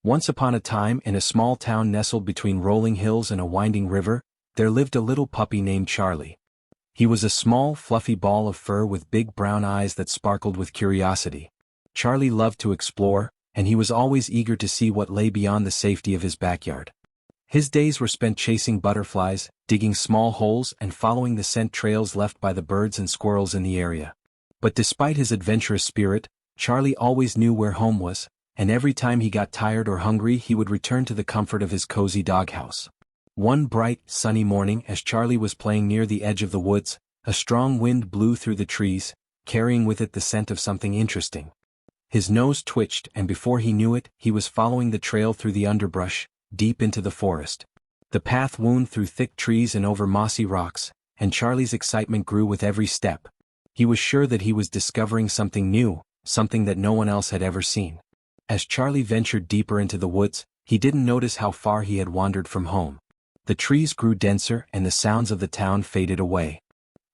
Once upon a time, in a small town nestled between rolling hills and a winding river, there lived a little puppy named Charlie. He was a small, fluffy ball of fur with big brown eyes that sparkled with curiosity. Charlie loved to explore, and he was always eager to see what lay beyond the safety of his backyard. His days were spent chasing butterflies, digging small holes, and following the scent trails left by the birds and squirrels in the area. But despite his adventurous spirit, Charlie always knew where home was, and every time he got tired or hungry he would return to the comfort of his cozy doghouse. One bright, sunny morning, as Charlie was playing near the edge of the woods, a strong wind blew through the trees, carrying with it the scent of something interesting. His nose twitched, and before he knew it, he was following the trail through the underbrush, deep into the forest. The path wound through thick trees and over mossy rocks, and Charlie's excitement grew with every step. He was sure that he was discovering something new, something that no one else had ever seen. As Charlie ventured deeper into the woods, he didn't notice how far he had wandered from home. The trees grew denser and the sounds of the town faded away.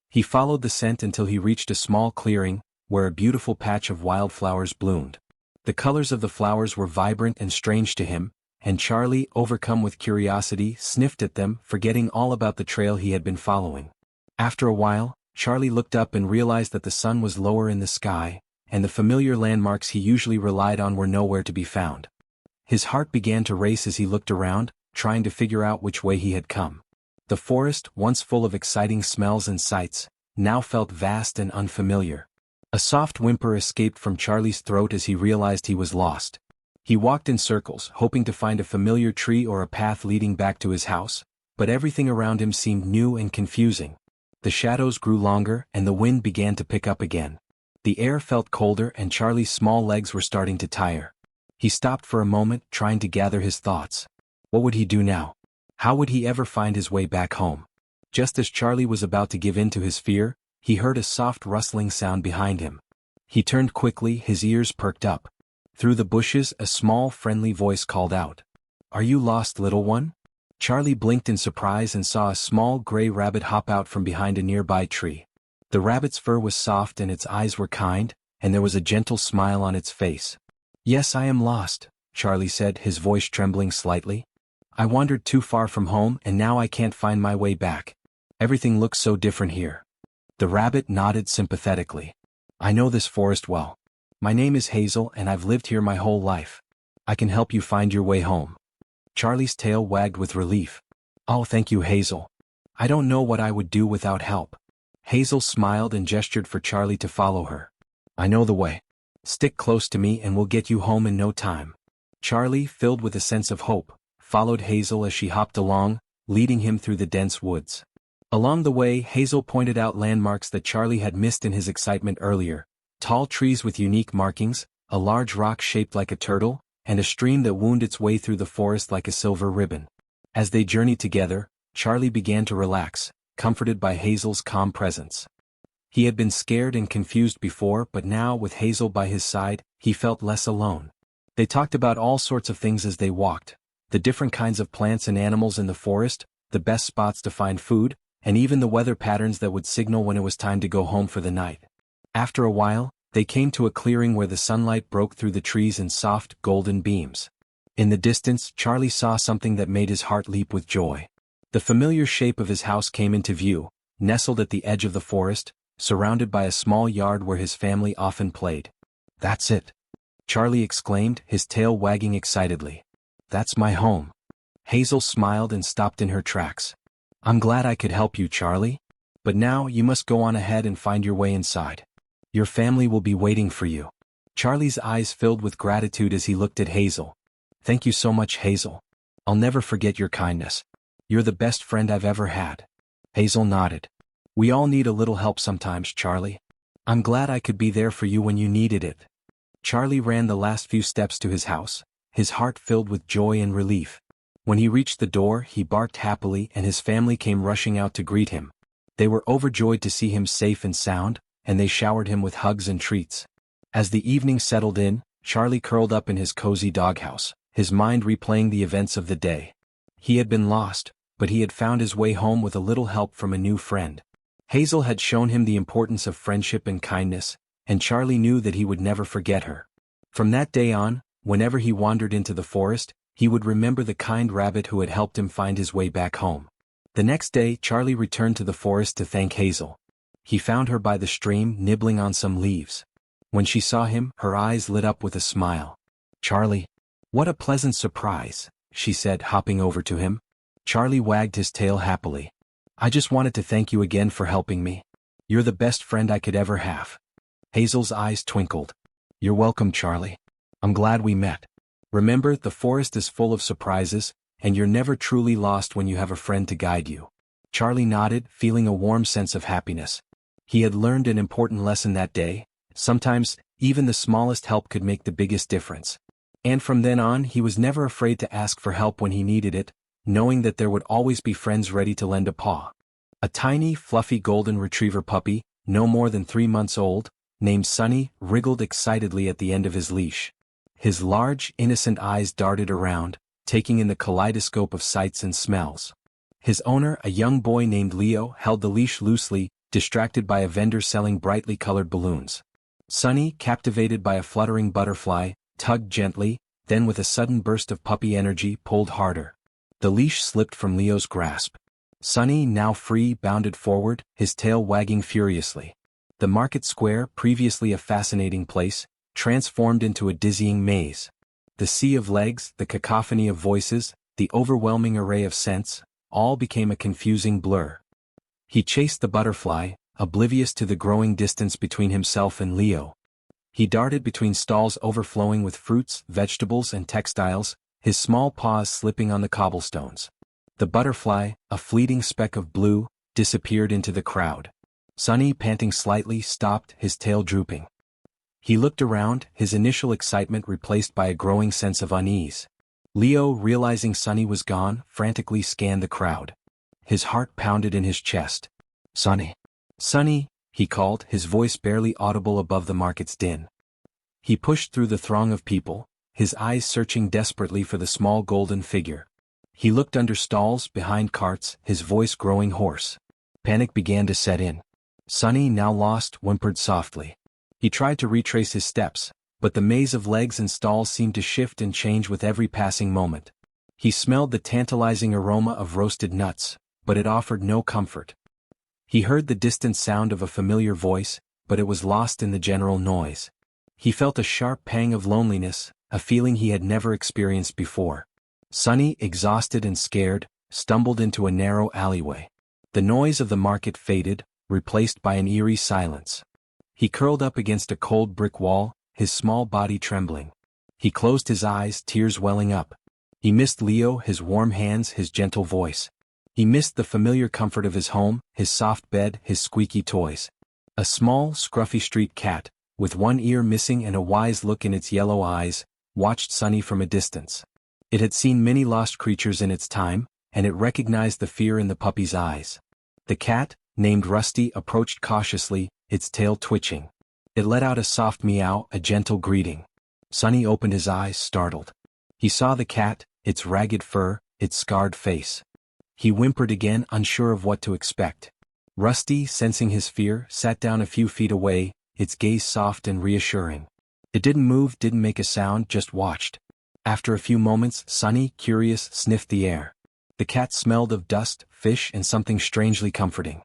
He followed the scent until he reached a small clearing, where a beautiful patch of wildflowers bloomed. The colors of the flowers were vibrant and strange to him, and Charlie, overcome with curiosity, sniffed at them, forgetting all about the trail he had been following. After a while, Charlie looked up and realized that the sun was lower in the sky, and the familiar landmarks he usually relied on were nowhere to be found. His heart began to race as he looked around, trying to figure out which way he had come. The forest, once full of exciting smells and sights, now felt vast and unfamiliar. A soft whimper escaped from Charlie's throat as he realized he was lost. He walked in circles, hoping to find a familiar tree or a path leading back to his house, but everything around him seemed new and confusing. The shadows grew longer and the wind began to pick up again. The air felt colder and Charlie's small legs were starting to tire. He stopped for a moment, trying to gather his thoughts. What would he do now? How would he ever find his way back home? Just as Charlie was about to give in to his fear, he heard a soft rustling sound behind him. He turned quickly, his ears perked up. Through the bushes, a small, friendly voice called out. "Are you lost, little one?" Charlie blinked in surprise and saw a small gray rabbit hop out from behind a nearby tree. The rabbit's fur was soft and its eyes were kind, and there was a gentle smile on its face. "Yes, I am lost," Charlie said, his voice trembling slightly. "I wandered too far from home and now I can't find my way back. Everything looks so different here." The rabbit nodded sympathetically. "I know this forest well. My name is Hazel and I've lived here my whole life. I can help you find your way home." Charlie's tail wagged with relief. "Oh, thank you, Hazel. I don't know what I would do without help." Hazel smiled and gestured for Charlie to follow her. "I know the way. Stick close to me and we'll get you home in no time." Charlie, filled with a sense of hope, followed Hazel as she hopped along, leading him through the dense woods. Along the way, Hazel pointed out landmarks that Charlie had missed in his excitement earlier: tall trees with unique markings, a large rock shaped like a turtle, and a stream that wound its way through the forest like a silver ribbon. As they journeyed together, Charlie began to relax, comforted by Hazel's calm presence. He had been scared and confused before, but now, with Hazel by his side, he felt less alone. They talked about all sorts of things as they walked: the different kinds of plants and animals in the forest, the best spots to find food, and even the weather patterns that would signal when it was time to go home for the night. After a while, they came to a clearing where the sunlight broke through the trees in soft, golden beams. In the distance, Charlie saw something that made his heart leap with joy. The familiar shape of his house came into view, nestled at the edge of the forest, surrounded by a small yard where his family often played. "That's it!" Charlie exclaimed, his tail wagging excitedly. "That's my home." Hazel smiled and stopped in her tracks. "I'm glad I could help you, Charlie. But now you must go on ahead and find your way inside. Your family will be waiting for you." Charlie's eyes filled with gratitude as he looked at Hazel. "Thank you so much, Hazel. I'll never forget your kindness. You're the best friend I've ever had." Hazel nodded. "We all need a little help sometimes, Charlie. I'm glad I could be there for you when you needed it." Charlie ran the last few steps to his house, his heart filled with joy and relief. When he reached the door, he barked happily and his family came rushing out to greet him. They were overjoyed to see him safe and sound, and they showered him with hugs and treats. As the evening settled in, Charlie curled up in his cozy doghouse, his mind replaying the events of the day. He had been lost, but he had found his way home with a little help from a new friend. Hazel had shown him the importance of friendship and kindness, and Charlie knew that he would never forget her. From that day on, whenever he wandered into the forest, he would remember the kind rabbit who had helped him find his way back home. The next day, Charlie returned to the forest to thank Hazel. He found her by the stream, nibbling on some leaves. When she saw him, her eyes lit up with a smile. "Charlie, what a pleasant surprise," she said, hopping over to him. Charlie wagged his tail happily. "I just wanted to thank you again for helping me. You're the best friend I could ever have." Hazel's eyes twinkled. "You're welcome, Charlie. I'm glad we met. Remember, the forest is full of surprises, and you're never truly lost when you have a friend to guide you." Charlie nodded, feeling a warm sense of happiness. He had learned an important lesson that day. Sometimes, even the smallest help could make the biggest difference. And from then on, he was never afraid to ask for help when he needed it, knowing that there would always be friends ready to lend a paw. A tiny, fluffy golden retriever puppy, no more than 3 months old, named Sunny, wriggled excitedly at the end of his leash. His large, innocent eyes darted around, taking in the kaleidoscope of sights and smells. His owner, a young boy named Leo, held the leash loosely, distracted by a vendor selling brightly colored balloons. Sunny, captivated by a fluttering butterfly, tugged gently, then with a sudden burst of puppy energy pulled harder. The leash slipped from Leo's grasp. Sunny, now free, bounded forward, his tail wagging furiously. The market square, previously a fascinating place, transformed into a dizzying maze. The sea of legs, the cacophony of voices, the overwhelming array of scents, all became a confusing blur. He chased the butterfly, oblivious to the growing distance between himself and Leo. He darted between stalls overflowing with fruits, vegetables, and textiles, his small paws slipping on the cobblestones. The butterfly, a fleeting speck of blue, disappeared into the crowd. Sunny, panting slightly, stopped, his tail drooping. He looked around, his initial excitement replaced by a growing sense of unease. Leo, realizing Sunny was gone, frantically scanned the crowd. His heart pounded in his chest. "Sunny! Sunny!" he called, his voice barely audible above the market's din. He pushed through the throng of people, his eyes searching desperately for the small golden figure. He looked under stalls, behind carts, his voice growing hoarse. Panic began to set in. Sunny, now lost, whimpered softly. He tried to retrace his steps, but the maze of legs and stalls seemed to shift and change with every passing moment. He smelled the tantalizing aroma of roasted nuts, but it offered no comfort. He heard the distant sound of a familiar voice, but it was lost in the general noise. He felt a sharp pang of loneliness, a feeling he had never experienced before. Sunny, exhausted and scared, stumbled into a narrow alleyway. The noise of the market faded, replaced by an eerie silence. He curled up against a cold brick wall, his small body trembling. He closed his eyes, tears welling up. He missed Leo, his warm hands, his gentle voice. He missed the familiar comfort of his home, his soft bed, his squeaky toys. A small, scruffy street cat, with one ear missing and a wise look in its yellow eyes, watched Sunny from a distance. It had seen many lost creatures in its time, and it recognized the fear in the puppy's eyes. The cat, named Rusty, approached cautiously, its tail twitching. It let out a soft meow, a gentle greeting. Sunny opened his eyes, startled. He saw the cat, its ragged fur, its scarred face. He whimpered again, unsure of what to expect. Rusty, sensing his fear, sat down a few feet away, its gaze soft and reassuring. It didn't move, didn't make a sound, just watched. After a few moments, Sunny, curious, sniffed the air. The cat smelled of dust, fish, and something strangely comforting.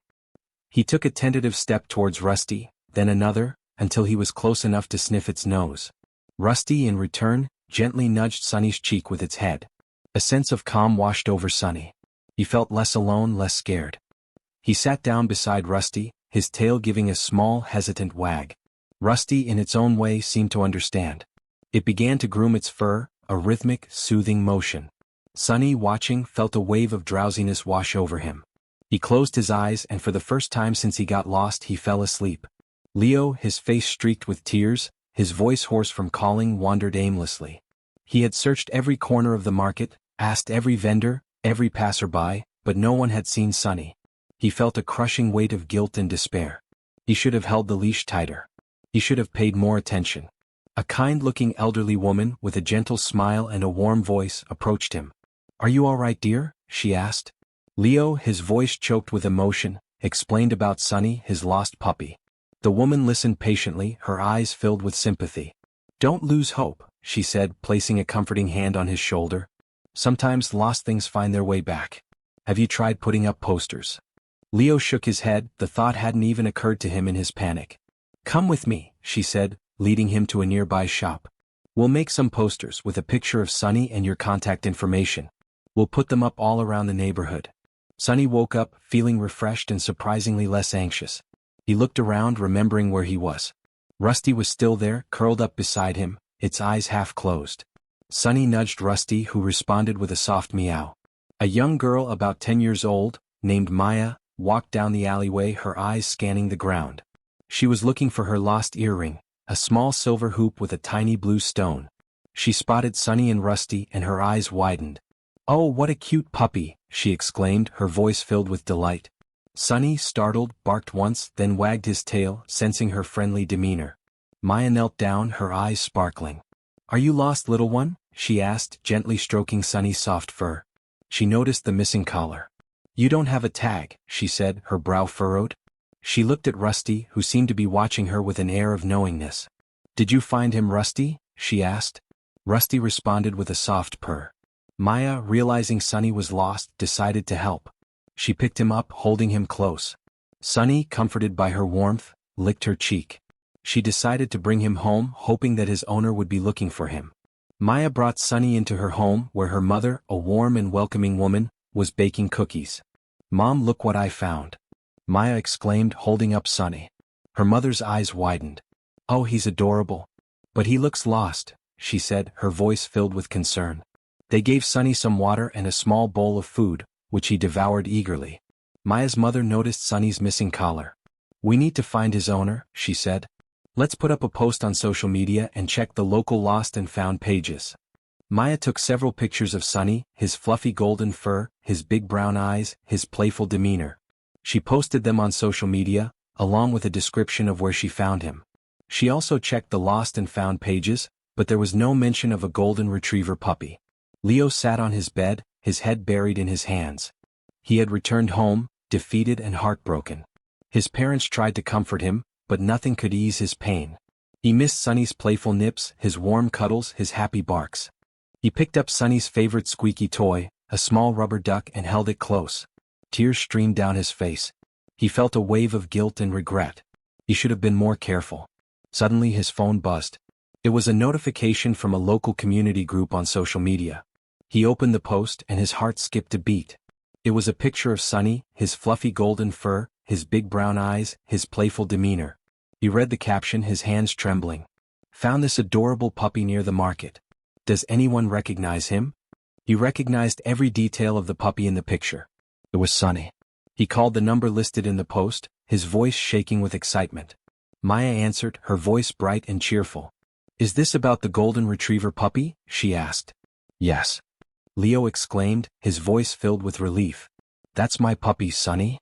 He took a tentative step towards Rusty, then another, until he was close enough to sniff its nose. Rusty, in return, gently nudged Sunny's cheek with its head. A sense of calm washed over Sunny. He felt less alone, less scared. He sat down beside Rusty, his tail giving a small, hesitant wag. Rusty, in its own way, seemed to understand. It began to groom its fur, a rhythmic, soothing motion. Sunny, watching, felt a wave of drowsiness wash over him. He closed his eyes, and for the first time since he got lost, he fell asleep. Leo, his face streaked with tears, his voice hoarse from calling, wandered aimlessly. He had searched every corner of the market, asked every vendor, every passerby, but no one had seen Sunny. He felt a crushing weight of guilt and despair. He should have held the leash tighter. He should have paid more attention. A kind-looking elderly woman, with a gentle smile and a warm voice, approached him. "Are you all right, dear?" she asked. Leo, his voice choked with emotion, explained about Sunny, his lost puppy. The woman listened patiently, her eyes filled with sympathy. "Don't lose hope," she said, placing a comforting hand on his shoulder. Sometimes lost things find their way back. Have you tried putting up posters? Leo shook his head, the thought hadn't even occurred to him in his panic. Come with me, she said, leading him to a nearby shop. We'll make some posters with a picture of Sunny and your contact information. We'll put them up all around the neighborhood. Sunny woke up, feeling refreshed and surprisingly less anxious. He looked around, remembering where he was. Rusty was still there, curled up beside him, its eyes half closed. Sunny nudged Rusty, who responded with a soft meow. A young girl about 10 years old, named Maya, walked down the alleyway, her eyes scanning the ground. She was looking for her lost earring, a small silver hoop with a tiny blue stone. She spotted Sunny and Rusty, and her eyes widened. "Oh, what a cute puppy," she exclaimed, her voice filled with delight. Sunny, startled, barked once, then wagged his tail, sensing her friendly demeanor. Maya knelt down, her eyes sparkling. "Are you lost, little one?" she asked, gently stroking Sunny's soft fur. She noticed the missing collar. "You don't have a tag," she said, her brow furrowed. She looked at Rusty, who seemed to be watching her with an air of knowingness. "Did you find him, Rusty?" she asked. Rusty responded with a soft purr. Maya, realizing Sunny was lost, decided to help. She picked him up, holding him close. Sunny, comforted by her warmth, licked her cheek. She decided to bring him home, hoping that his owner would be looking for him. Maya brought Sunny into her home, where her mother, a warm and welcoming woman, was baking cookies. "Mom, look what I found," Maya exclaimed, holding up Sunny. Her mother's eyes widened. "Oh, he's adorable. But he looks lost," she said, her voice filled with concern. They gave Sunny some water and a small bowl of food, which he devoured eagerly. Maya's mother noticed Sunny's missing collar. "We need to find his owner," she said. "Let's put up a post on social media and check the local lost and found pages." Maya took several pictures of Sunny, his fluffy golden fur, his big brown eyes, his playful demeanor. She posted them on social media, along with a description of where she found him. She also checked the lost and found pages, but there was no mention of a golden retriever puppy. Leo sat on his bed, his head buried in his hands. He had returned home, defeated and heartbroken. His parents tried to comfort him, but nothing could ease his pain. He missed Sunny's playful nips, his warm cuddles, his happy barks. He picked up Sunny's favorite squeaky toy, a small rubber duck, and held it close. Tears streamed down his face. He felt a wave of guilt and regret. He should have been more careful. Suddenly his phone buzzed. It was a notification from a local community group on social media. He opened the post and his heart skipped a beat. It was a picture of Sunny, his fluffy golden fur, his big brown eyes, his playful demeanor. He read the caption, his hands trembling. "Found this adorable puppy near the market. Does anyone recognize him?" He recognized every detail of the puppy in the picture. It was Sunny. He called the number listed in the post, his voice shaking with excitement. Maya answered, her voice bright and cheerful. "Is this about the golden retriever puppy?" she asked. "Yes," Leo exclaimed, his voice filled with relief. "That's my puppy, Sunny."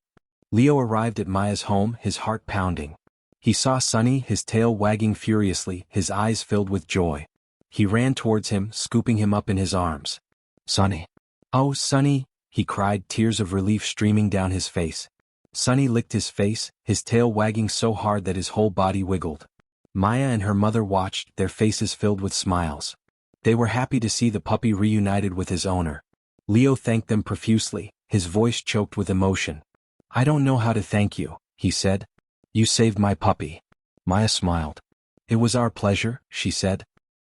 Leo arrived at Maya's home, his heart pounding. He saw Sunny, his tail wagging furiously, his eyes filled with joy. He ran towards him, scooping him up in his arms. "Sunny. Oh, Sunny," he cried, tears of relief streaming down his face. Sunny licked his face, his tail wagging so hard that his whole body wiggled. Maya and her mother watched, their faces filled with smiles. They were happy to see the puppy reunited with his owner. Leo thanked them profusely, his voice choked with emotion. "I don't know how to thank you," he said. "You saved my puppy." Maya smiled. "It was our pleasure," she said.